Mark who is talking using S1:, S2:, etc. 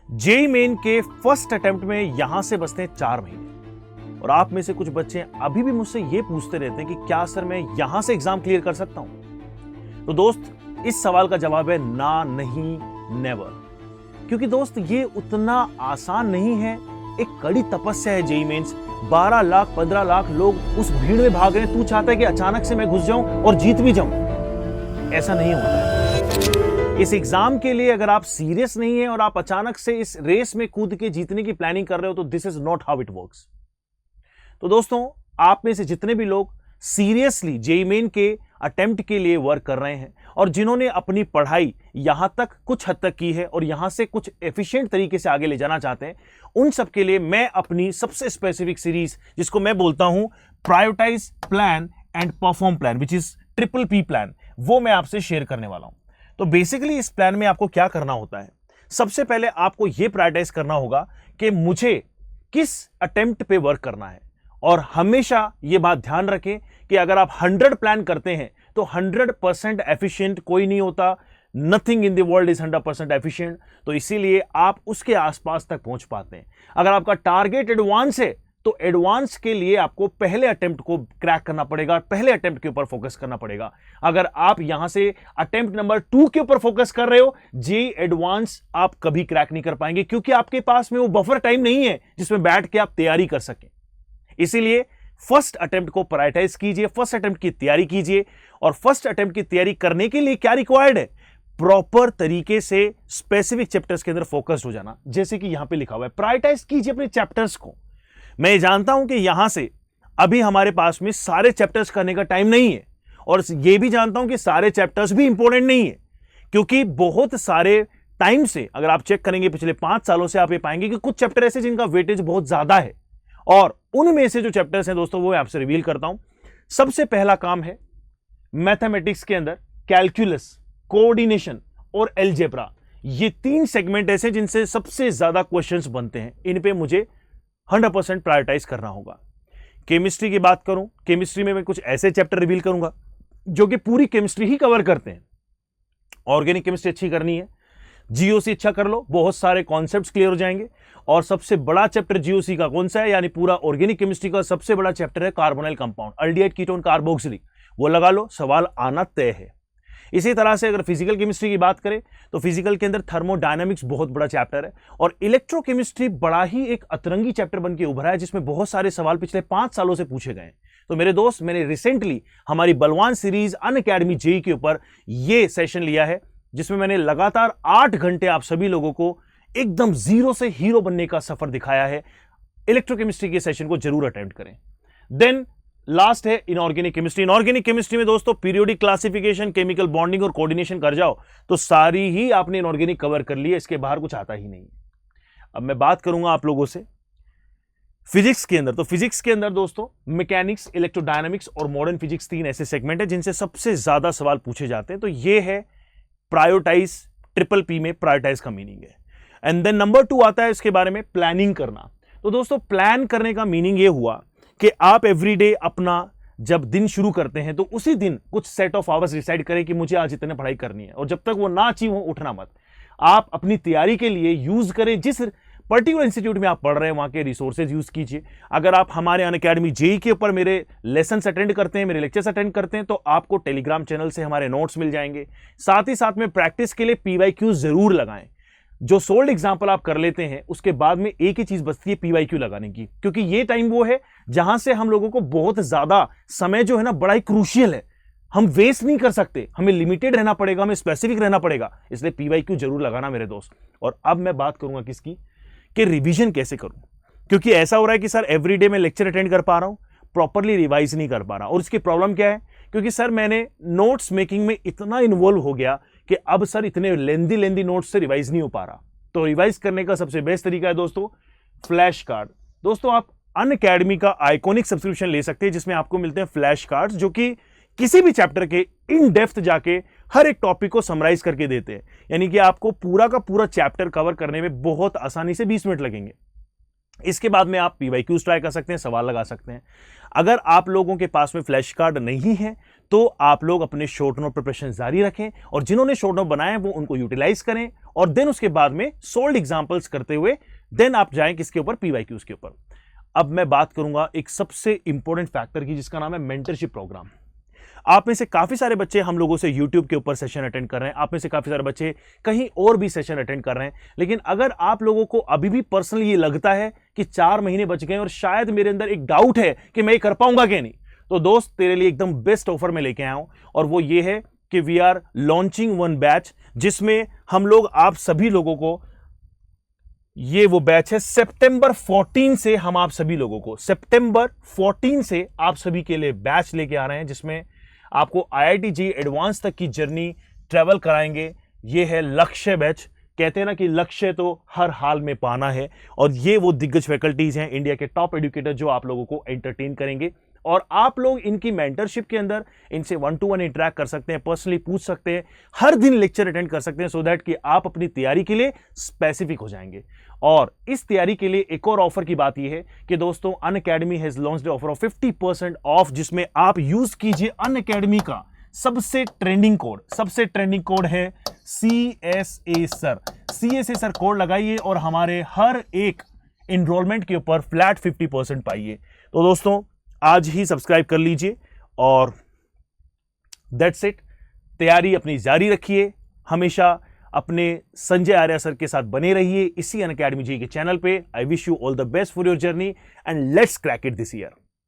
S1: JEE main के first attempt में यहां से बचते हैं 4 महीने। और आप में से कुछ बच्चे अभी भी मुझसे ये पूछते रहते हैं कि क्या सर मैं यहां से एग्जाम क्लियर कर सकता हूं। तो दोस्त, इस सवाल का जवाब है ना, नहीं, नेवर। क्योंकि दोस्त ये उतना आसान नहीं है। एक कड़ी तपस्या है जेईई मेंस। 12 लाख 15 लाख लोग उस भीड़ में भाग रहे हैं। तू चाहता है कि अचानक से मैं घुस जाऊं और जीत भी जाऊं? ऐसा नहीं होता है। इस एग्जाम के लिए अगर आप सीरियस नहीं है और आप अचानक से इस रेस में कूद के जीतने की प्लानिंग कर रहे हो तो this is not how it works. तो दोस्तों, आप में से जितने भी लोग सीरियसली जेईई मेन के अटेम्प्ट के लिए वर्क कर रहे हैं और जिन्होंने अपनी पढ़ाई यहां तक कुछ हद तक की है और यहां से कुछ एफिशिएंट तरीके से आगे ले जाना चाहते हैं, उन सब के लिए मैं अपनी सबसे स्पेसिफिक सीरीज, जिसको मैं बोलता हूं prioritise plan and perform plan, which is triple P plan, वो मैं आपसे शेयर करने वाला हूं। तो बेसिकली इस प्लान में आपको क्या करना होता है? सबसे पहले आपको यह प्रायोरिटाइज करना होगा कि मुझे किस अटेम्प्ट पे वर्क करना है। और हमेशा यह बात ध्यान रखें कि अगर आप 100 प्लान करते हैं तो 100% एफिशिएंट कोई नहीं होता। Nothing in the world is 100% efficient. तो इसीलिए आप उसके आसपास तक पहुंच पाते हैं। अगर आपका टारगेट एडवांस है तो एडवांस के लिए आपको पहले अटेम्प्ट को क्रैक करना पड़ेगा, पहले अटेम्प्ट के ऊपर फोकस करना पड़ेगा। अगर आप यहां से अटेम्प्ट नंबर 2 के ऊपर फोकस कर रहे हो, जेईई एडवांस आप कभी क्रैक नहीं कर पाएंगे, क्योंकि आपके पास में वो बफर टाइम नहीं है जिसमें बैठ के आप तैयारी कर सकें। इसीलिए फर्स्ट अटेम्प्ट को प्रायोरिटाइज कीजिए, फर्स्ट अटेम्प्ट की तैयारी कीजिए। और फर्स्ट अटेम्प्ट की तैयारी करने के लिए क्या रिक्वायर्ड है? प्रॉपर तरीके से स्पेसिफिक चैप्टर्स के अंदर फोकस्ड हो जाना। जैसे कि यहां पे लिखा हुआ है, प्रायोरिटाइज कीजिए अपने चैप्टर्स को। मैं जानता हूं कि यहां से अभी हमारे पास में सारे चैप्टर्स करने का टाइम नहीं है, और यह भी जानता हूं कि सारे चैप्टर्स भी इंपॉर्टेंट नहीं है, क्योंकि बहुत सारे टाइम से अगर आप चेक करेंगे पिछले 5 सालों से, आप ये पाएंगे कि कुछ चैप्टर ऐसे जिनका वेटेज बहुत ज्यादा है। और उनमें से जो चैप्टर्स हैं दोस्तों, वो मैं आपसे रिवील करता हूं। सबसे पहला काम है मैथमेटिक्स के अंदर कैलकुलस, कोऑर्डिनेशन और अलजेब्रा। ये 3 सेगमेंट ऐसे जिनसे सबसे ज्यादा क्वेश्चंस बनते हैं। इन पे मुझे 100% प्रायोरिटाइज करना होगा। केमिस्ट्री की बात करूं, केमिस्ट्री में मैं कुछ ऐसे चैप्टर रिवील करूंगा जो कि पूरी केमिस्ट्री ही कवर करते हैं। ऑर्गेनिक केमिस्ट्री अच्छी करनी है, जीओसी अच्छा कर लो, बहुत सारे कॉन्सेप्ट्स क्लियर हो जाएंगे। और सबसे बड़ा चैप्टर जीओसी का कौन सा है? यानी पूरा ऑर्गेनिक केमिस्ट्री का सबसे बड़ा चैप्टर है carbonyl compound, aldehyde ketone carboxylic. वो लगा लो, सवाल आना तय है। इसी तरह से अगर फिजिकल केमिस्ट्री की बात करें तो फिजिकल के अंदर थर्मोडायनामिक्स बहुत बड़ा चैप्टर है। और इलेक्ट्रोकेमिस्ट्री बड़ा ही एक अतरंगी चैप्टर बन के उभरा है, जिसमें बहुत सारे सवाल पिछले 5 सालों से पूछे गए हैं। तो मेरे दोस्त, मैंने रिसेंटली हमारी बलवान सीरीज अनअकैडमी जेईई के ऊपर यह सेशन लिया है, जिसमें मैंने लगातार 8 घंटे आप सभी लोगों को एकदम जीरो से हीरो बनने का सफर दिखाया है। इलेक्ट्रोकेमिस्ट्री के सेशन को जरूर अटेम्प्ट करें। देन लास्ट है इनऑर्गेनिक केमिस्ट्री। इनऑर्गेनिक केमिस्ट्री में दोस्तों पीरियोडिक क्लासिफिकेशन, केमिकल बॉन्डिंग और कोऑर्डिनेशन कर जाओ तो सारी ही आपने इनऑर्गेनिक कवर कर ली है। इसके बाहर कुछ आता ही नहीं। अब मैं बात करूंगा आप लोगों से फिजिक्स के अंदर। तो फिजिक्स के अंदर दोस्तों मैकेनिक्स, इलेक्ट्रोडायनामिक्स और मॉडर्न फिजिक्स 3 ऐसे सेगमेंट है जिनसे सबसे ज्यादा सवाल पूछे जाते हैं। तो ये है प्रायोरिटाइज, ट्रिपल पी में प्रायोरिटाइज का मीनिंग है। एंड देन नंबर 2 आता है इसके बारे में प्लानिंग करना। तो दोस्तों प्लान करने का मीनिंग ये हुआ कि आप एवरीडे अपना जब दिन शुरू करते हैं तो उसी दिन कुछ सेट ऑफ आवर्स डिसाइड करें कि मुझे आज इतने पढ़ाई करनी है, और जब तक वो ना अचीव हो उठना मत। आप अपनी तैयारी के लिए यूज करें, जिस पर्टिकुलर इंस्टीट्यूट में आप पढ़ रहे हैं वहां के रिसोर्सेज यूज कीजिए। अगर आप हमारे अनअकैडमी जेईई के ऊपर मेरे लेसन्स अटेंड करते हैं, मेरे लेक्चर्स अटेंड करते हैं, तो आपको टेलीग्राम चैनल से हमारे नोट्स मिल जाएंगे। साथ ही साथ में प्रैक्टिस के लिए पीवाईक्यू जरूर लगाएं। जो सोल्ड एग्जाम्पल आप कर लेते हैं उसके बाद में एक ही चीज बचती है पीवाईक्यू लगाने की, क्योंकि ये टाइम वो है जहां से हम लोगों को बहुत ज्यादा समय जो है ना बड़ा ही क्रूशियल है, हम वेस्ट नहीं कर सकते, हमें लिमिटेड रहना पड़ेगा, हमें स्पेसिफिक रहना पड़ेगा। इसलिए पीवाईक्यू जरूर लगाना मेरे दोस्त। और अब मैं बात करूंगा किसकी, कि रिवीजन कैसे करूं, क्योंकि ऐसा हो रहा है कि सर एवरीडे मैं लेक्चर अटेंड कर पा रहा हूं, प्रॉपरली रिवाइज नहीं कर पा रहा। और इसकी प्रॉब्लम क्या है? क्योंकि सर मैंने नोट्स मेकिंग में इतना इन्वॉल्व हो गया कि अब सर इतने लेंदी नोट्स से रिवाइज नहीं हो पा रहा। तो रिवाइज करने का सबसे बेस्ट तरीका है दोस्तों फ्लैश कार्ड। दोस्तों आप अनअकैडमी का आइकॉनिक सब्सक्रिप्शन ले सकते हैं, जिसमें आपको मिलते हैं फ्लैश कार्ड्स, जो कि किसी भी चैप्टर के इन डेप्थ जाके हर एक टॉपिक को समराइज करके देते हैं। यानी कि आपको पूरा का पूरा चैप्टर कवर करने में बहुत आसानी से 20 मिनट लगेंगे। इसके बाद में आप पीवाईक्यूज ट्राई कर सकते हैं, सवाल लगा सकते हैं। अगर आप लोगों के पास में फ्लैश कार्ड नहीं है तो आप लोग अपने शॉर्ट नोट प्रिपरेशन जारी रखें, और जिन्होंने शॉर्ट नोट बनाए हैं वो उनको यूटिलाइज करें और देन उसके बाद में सोल्ड एग्जांपल्स करते हुए देन आप जाएं किसके ऊपर, पीवाईक्यूज के ऊपर। अब मैं बात करूंगा एक सबसे इंपॉर्टेंट फैक्टर की, जिसका नाम है मेंटरशिप प्रोग्राम। आप में से काफी सारे बच्चे हम लोगों से YouTube के ऊपर सेशन अटेंड कर रहे हैं, आप में से काफी सारे बच्चे कहीं और भी सेशन अटेंड कर रहे हैं, लेकिन अगर आप लोगों को अभी भी पर्सनली ये लगता है कि 4 महीने बच गए और शायद मेरे अंदर एक डाउट है कि मैं ये कर पाऊंगा कि नहीं, तो दोस्त तेरे लिए एकदम बेस्ट ऑफर में लेके आया हूं, और वो ये है कि we are launching one batch, जिसमें हम लोग आप सभी लोगों को, ये वो बैच है सितंबर 14 से, हम आप सभी लोगों को सितंबर 14 से आप सभी के लिए बैच लेके आ रहे हैं, जिसमें आपको IIT JEE एडवांस तक की जर्नी ट्रेवल कराएंगे। ये है लक्ष्य बैच। कहते हैं ना कि लक्ष्य तो हर हाल में पाना है, और ये वो दिग्गज फैकल्टीज हैं, इंडिया के टॉप एजुकेटर, जो आप लोगों को एंटरटेन करेंगे, और आप लोग इनकी मेंटरशिप के अंदर इनसे 1-to-1 इंटरेक्ट कर सकते हैं, पर्सनली पूछ सकते हैं, हर दिन लेक्चर अटेंड कर सकते हैं, सो दैट कि आप अपनी तैयारी के लिए स्पेसिफिक हो जाएंगे। और इस तैयारी के लिए एक और ऑफर की बात यह है कि दोस्तों Unacademy has launched offer of 50% of, जिसमें आप यूज कीजिए अनअकैडमी का सबसे ट्रेंडिंग कोड है CSA sir. CSA sir code लगाइए और हमारे हर एक इनरोलमेंट के ऊपर फ्लैट 50% पाइए। तो दोस्तों आज ही सब्सक्राइब कर लीजिए, और दैट्स इट। तैयारी अपनी जारी रखिए, हमेशा अपने संजय आर्या सर के साथ बने रहिए इसी अनअकैडमी JEE के चैनल पे। I wish you all the best for your journey and let's crack it this year.